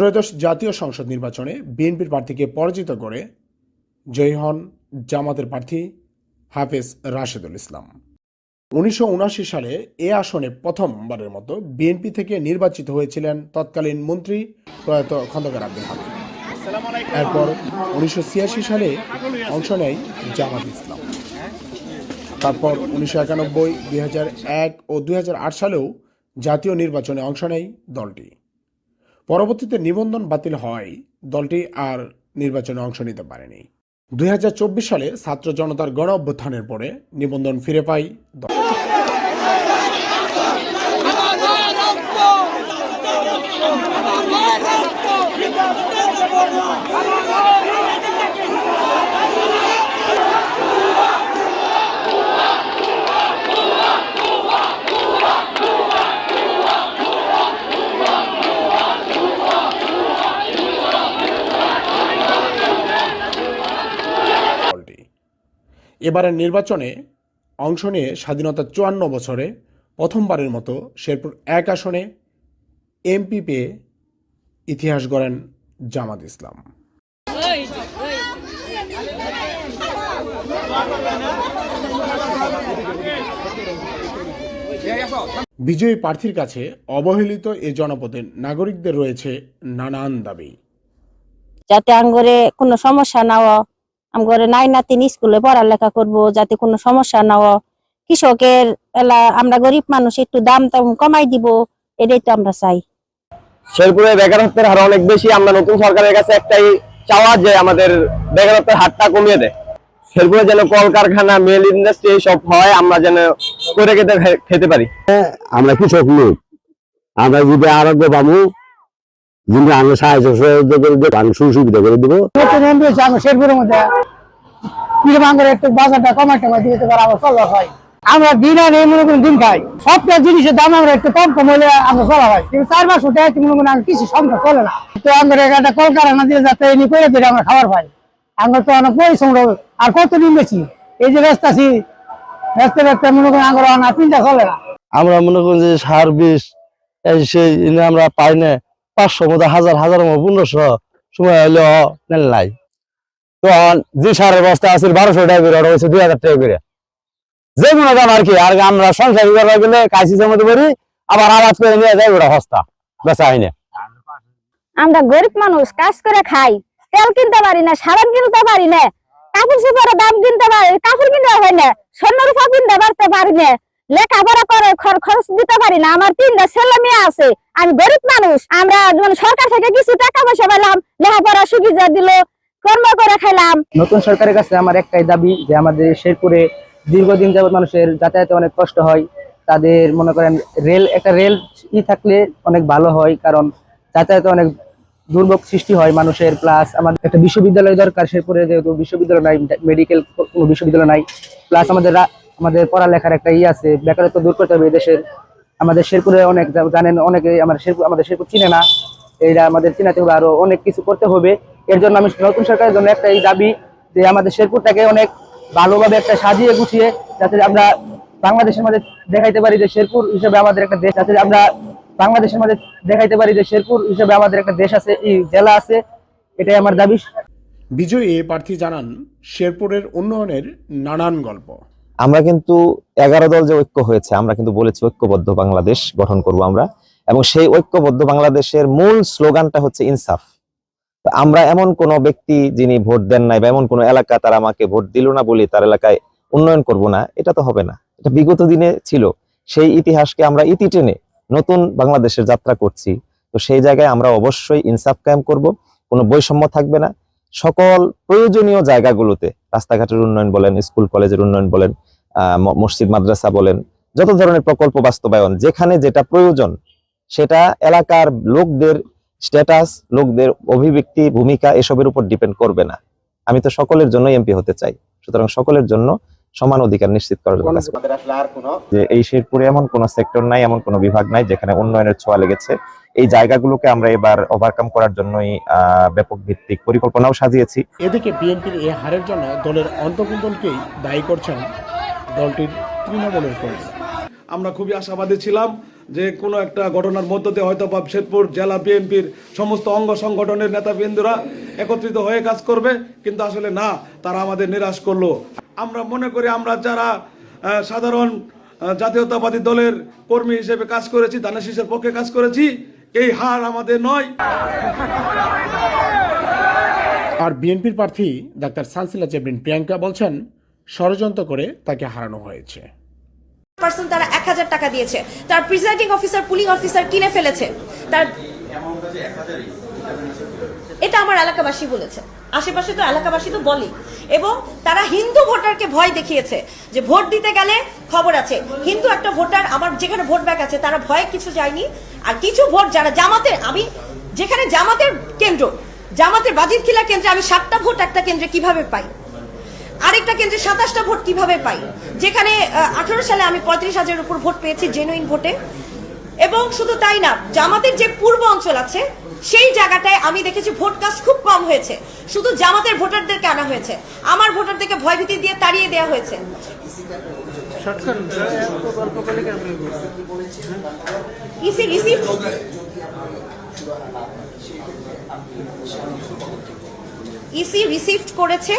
ত্রয়োদশ জাতীয় সংসদ নির্বাচনে বিএনপির প্রার্থীকে পরাজিত করে জয়ী হন জামাতের প্রার্থী হাফেজ রাশেদুল ইসলাম। 1979 সালে এ আসনে প্রথমবারের মতো বিএনপি থেকে নির্বাচিত হয়েছিলেন তৎকালীন মন্ত্রী প্রয়াত খন্দকার আব্দুল হামিদ। এরপর 1986 সালে অংশ নেয় জামাত ইসলাম। তারপর 1991, 2001 ও 2008 সালেও জাতীয় নির্বাচনে অংশ নেয় দলটি। পরবর্তীতে নিবন্ধন বাতিল হওয়ায় দলটি আর নির্বাচনে অংশ নিতে পারেনি। 2024 সালে ছাত্র জনতার গণ অভ্যুত্থানের পরে নিবন্ধন ফিরে পায় দল। এবারের নির্বাচনে অংশ নিয়ে স্বাধীনতার 54 বছরে প্রথমবারের মতো শেরপুর 1 আসনে এমপি পেয়ে ইতিহাস গড়েন জামাত ইসলাম। বিজয়ী প্রার্থীর কাছে অবহেলিত এ জনপদের নাগরিকদের রয়েছে নানান দাবি। যাতে আঙ্গরে কোনো সমস্যা না হয়, আমগরে নাই নাতিন স্কুলে পড়ালেখা করব, যাতে কোনো সমস্যা না হয়। কৃষকের এলা আমরা গরিব মানুষ, একটু দাম কমাই দিব, এটাই তো আমরা চাই। শেরপুরে বেকারত্বের হার অনেক বেশি। আমরা নতুন সরকারের কাছে একটাই চাওয়া যে আমাদের বেকারত্বের হারটা কমিয়ে দেয়। শেরপুরে যেন কলকারখানা, মেল ইন্ডাস্ট্রি সব হয়, আমরা যেন করে খেতে পারি। আমরা কৃষক লোক, আমরা যদি আরোগ্য পাবো, যদি আমরা সাহায্য করে দেবো, আমি সুবিধা করে দেবো। শেরপুরের মধ্যে একটু বাজারটা কমাইতে দিতে পারে, আমার চলা হয়। আমরা দিন আনে মনে করেন দিন খাই, সবটা জিনিসের দাম আমরা একটু কম কম হলে আমরা চলা হয়। কিন্তু 4 মাস উঠে মনে করেন কিছু সংখ্যা চলে না। তো আমাদের একটা কলকারখানা দিয়ে যাতে এনে করে দিলে আমরা খাবার পাই। আমরা তো অনেক পরিশ্রম আর কতদিন বেশি এই যে ব্যস্ত আছি, ব্যস্ত মনে করেন আমরা চিন্তা চলে না। আমরা মনে করি যে সার বিষ সেই আমরা পাই না, 500 মতো 1000 1500 সময় হলে নাই। তো যে সারের বস্তা আছে 1200 টাকা করে, ওটা হচ্ছে 2000 টাকা করে। যে কোনো দাম আর কি। আর আমরা সংসার করবার গেলে কাশি জমাতে পারি, আবার আবাদ করে নিয়ে যাই, ওটা সস্তা বেচা হয় না। আমরা গরিব মানুষ, কাজ করে খাই, তেল কিনতে পারি না, সাবান কিনতে পারি না, কাপড় চোপড়ের দাম কিনতে পারি, কাপড় কিনতে হয় না, স্বর্ণ রূপা কিনতে পারতে পারি না, লেখাপড়া করে খরচ দিতে পারি না। আমার 3টা ছেলে মেয়ে আছে, আমি গরিব মানুষ। আমরা সরকার থেকে কিছু টাকা পয়সা পেলাম, লেখাপড়া সুবিধা দিল, কর্ম করে খাইলাম। নতুন সরকারের কাছে আমার একটাই দাবি যে আমাদের শেরপুরে দীর্ঘদিন যাবত মানুষের যাতায়াতে অনেক কষ্ট হয়। তাদের মনে করেন একটা রেল থাকলে অনেক ভালো হয়, কারণ যাতায়াতে অনেক দুর্ভোগ সৃষ্টি হয় মানুষের। প্লাস আমাদের একটা বিশ্ববিদ্যালয় দরকার শেরপুরে, যেহেতু বিশ্ববিদ্যালয় নাই, মেডিকেল কোনো বিশ্ববিদ্যালয় নাই। প্লাস আমাদের পড়ালেখার একটা আছে, বেকারত্ব দূর করতে হবে দেশের। আমাদের শেরপুরে অনেক জানেন, অনেকে আমাদের শেরপুর চিনে না, এইটা আমাদের চিনাতে হবে, আরো অনেক কিছু করতে হবে। এর জন্য আমি নতুন সরকারের জন্য একটাই দাবি যে আমাদের শেরপুরটাকে অনেক ভালোভাবে একটা সাজিয়ে গুছিয়ে, যাতে আমরা বাংলাদেশের মধ্যে দেখাইতে পারি যে শেরপুর হিসেবে আমাদের একটা দেশ, যাতে আমরা বাংলাদেশের মধ্যে দেখাইতে পারি যে শেরপুর হিসেবে আমাদের একটা দেশ আছে, এই জেলা আছে। এটাই আমার দাবি। বিজয়ী এ প্রার্থী জানান শেরপুরের উন্নয়নের নানান গল্প। আমরা কিন্তু 11 দল যে ঐক্য হয়েছে, আমরা কিন্তু বলেছি ঐক্যবদ্ধ বাংলাদেশ গঠন করব আমরা, এবং সেই ঐক্যবদ্ধ বাংলাদেশের মূল স্লোগানটা হচ্ছে ইনসাফ। আমরা এমন কোন ব্যক্তি যিনি ভোট দেন নাই, বা এমন কোন এলাকা তারা আমাকে ভোট দিল না বলে তার এলাকায় উন্নয়ন করব না, এটা তো হবে না। এটা বিগত দিনে ছিল, সেই ইতিহাসকে আমরা ইতি টেনে নতুন বাংলাদেশের যাত্রা করছি। তো সেই জায়গায় আমরা অবশ্যই ইনসাফ কায়েম করব, কোনো বৈষম্য থাকবে না। সকল প্রয়োজনীয় জায়গাগুলোতে, রাস্তাঘাটের উন্নয়ন বলেন, স্কুল কলেজের উন্নয়ন বলেন, মসজিদ মাদ্রাসা বলেন, যত ধরনের প্রকল্প বাস্তবায়ন, যেখানে যেটা প্রয়োজন সেটা এলাকার লোকদের স্ট্যাটাস, লোকদের অভিব্যক্তি, ভূমিকা এসবের উপর ডিপেন্ড করবে না। আমি তো সকলের জন্য এমপি হতে চাই, সুতরাং সকলের জন্য সমান অধিকার নিশ্চিত করার জন্য যে এই শেরপুরে এমন কোন সেক্টর নাই, এমন কোন বিভাগ নাই যেখানে উন্নয়নের ছোঁয়া লেগেছে। এই জায়গাগুলোকে আমরা এবার ওভারকাম করার জন্যই ব্যাপক ভিত্তিক পরিকল্পনাও সাজিয়েছি। এদিকে বিএনপির এই হারের জন্য দলের অন্তর্কুণ্ডলকেই দায়ী করছেন দলটির তৃণমূলের কর্মী। আমরা খুবই আশাবাদী ছিলাম যে কোনো একটা ঘটনার মধ্য দিয়ে হয়তো বা শেরপুর জেলা বিএনপির সমস্ত অঙ্গ সংগঠনের নেতাবৃন্দরা একত্রিত হয়ে কাজ করবে, কিন্তু আসলে না, তারা আমাদের নিরাশ করলো। আমরা মনে করি আমরা যারা সাধারণ জাতীয়তাবাদী দলের কর্মী হিসেবে কাজ করেছি, ধানের শীষের পক্ষে কাজ করেছি, এই হার আমাদের নয়। আর বিএনপির প্রার্থী ডাক্তার সানসিলা জেবরিন প্রিয়াঙ্কা বলছেন ষড়যন্ত্র করে তাকে হারানো হয়েছে। পার্সন তারা 1000 টাকা দিয়েছে, তার প্রিজাইডিং অফিসার পুলিং অফিসার কিনে ফেলেছে, তার এটা আমার এলাকাবাসী বলেছে, আশেপাশে তো এলাকাবাসী তো বলে, এবং তারা হিন্দু ভোটারকে ভয় দেখিয়েছে যে ভোট দিতে গেলে খবর আছে। হিন্দু একটা ভোটার আমার যেখানে ভোট ব্যাগ আছে তারা ভয়ে কিছু যায়নি, আর কিছু ভোট যারা জামাতের, আমি যেখানে জামাতের কেন্দ্র, জামাতের বাজিতখিলা কেন্দ্রে আমি 7টা ভোট একটা কেন্দ্রে কিভাবে পাই, আরেকটা কেন্দ্রে 27টা ভোট কিভাবে পাই, যেখানে 18 সালে আমি 35,000-এর উপর ভোট পেয়েছি জেনুইন ভোটে। এবং শুধু তাই না, জামাতের যে পূর্ব অঞ্চল আছে সেই জায়গাটায় আমি দেখেছি ভোট কাস্ট খুব কম হয়েছে, শুধু জামাতের ভোটারদেরকে আনা হয়েছে, আমার ভোটারদেরকে ভয়ভীতি দিয়ে তাড়িয়ে দেওয়া হয়েছে। ইসি রিসিভড করেছে,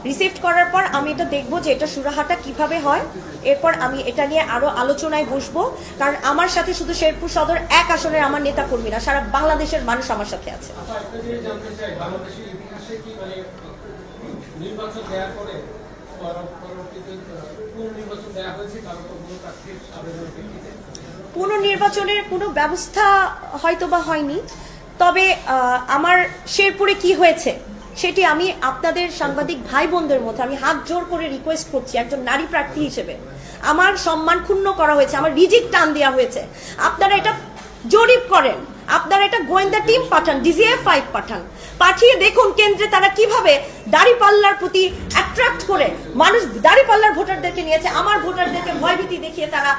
রিসিভড করার পর আমি এটা দেখবো যে এটা সুরাহাটা কিভাবে হয়, এরপর আমি এটা নিয়ে আরো আলোচনায় বসবো, কারণ আমার সাথে শুধু শেরপুর সদর 1 আসনের আমার নেতা কর্মীরা, সারা বাংলাদেশের মানুষ আমার সাথে আছে। পুনর্নির্বাচনের কোনো ব্যবস্থা হয়তো বা হয়নি, তবে আমার শেরপুরে কি হয়েছে সেটি আমি আপনাদের সাংবাদিক ভাই বোনদের মধ্যে আমি হাত জোর করে রিকোয়েস্ট করছি, একজন নারী প্রার্থী হিসেবে আমার সম্মান ক্ষুণ্ণ করা হয়েছে, আমার রিজিক টান দেওয়া হয়েছে। আপনারা এটা জরিপ করেন, আপনারা এটা গোয়েন্দা টিম পাঠান, DGF 5 পাঠান, পাঠিয়ে দেখুন কেন্দ্রে তারা কিভাবে দাড়িপাল্লার প্রতি অ্যাট্রাক্ট করে মানুষ দাড়িপাল্লার ভোটারদেরকে নিয়েছে, আমার ভোটারদেরকে ভয়ভীতি দেখিয়ে তারা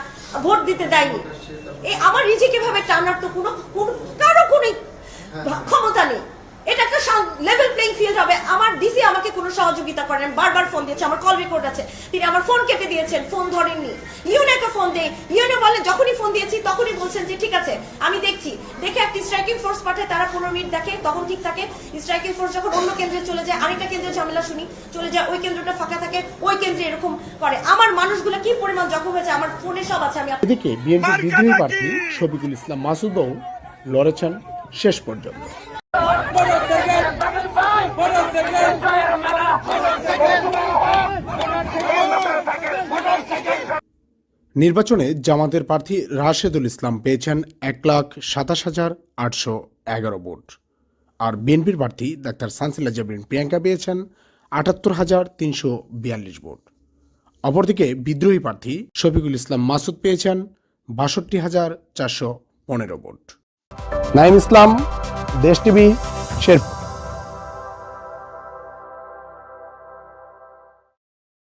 ভোট দিতে দেয়নি। এই আমার রিজিক এভাবে টানার তো কারো কোনো ক্ষমতা নেই। এটা একটা লেভেল প্লেইং ফিল্ড হবে। আমার ডিসি আমাকে কোনো সহযোগিতা করেন, বারবার ফোন দিয়েছে, আমার কল রেকর্ড আছে, তিনি আমার ফোন কেটে দিয়েছেন, ফোন ধরেননি। ইউনেকে ফোন দেই, ইউনে বলে যখনই ফোন দিয়েছি তখনই বলছেন যে ঠিক আছে আমি দেখছি, দেখে একটি স্ট্রাইকিং ফোর্স পাঠায়, তারা 15 মিনিট দেখে, তখন ঠিক থাকে। স্ট্রাইকিং ফোর্স যখন অন্য কেন্দ্রে চলে যায়, আরেকটা কেন্দ্রে ঝামেলা শুনি, চলে যায় ওই কেন্দ্রটা ফাঁকা থাকে, ওই কেন্দ্রে এরকম করে। আমার মানুষগুলো কি পরিমাণ জখম হয়েছে আমার ফোনে সব আছে। আমি এদিকে বিএনপির বিদ্রোহী প্রার্থী শফিকুল ইসলাম মাসুদও লড়েছেন শেষ পর্যন্ত। নির্বাচনে জামাতের প্রার্থী রাশেদুল ইসলাম পেয়েছেন 1,27,811 ভোট, আর বিএনপির প্রার্থী ডাক্তার সানসিলা জেবরিন প্রিয়াঙ্কা পেয়েছেন 78,342 ভোট। অপরদিকে বিদ্রোহী প্রার্থী শফিকুল ইসলাম মাসুদ পেয়েছেন 62,415 ভোট। নাইম ইসলাম, দেশ টিভি, শেরপুর।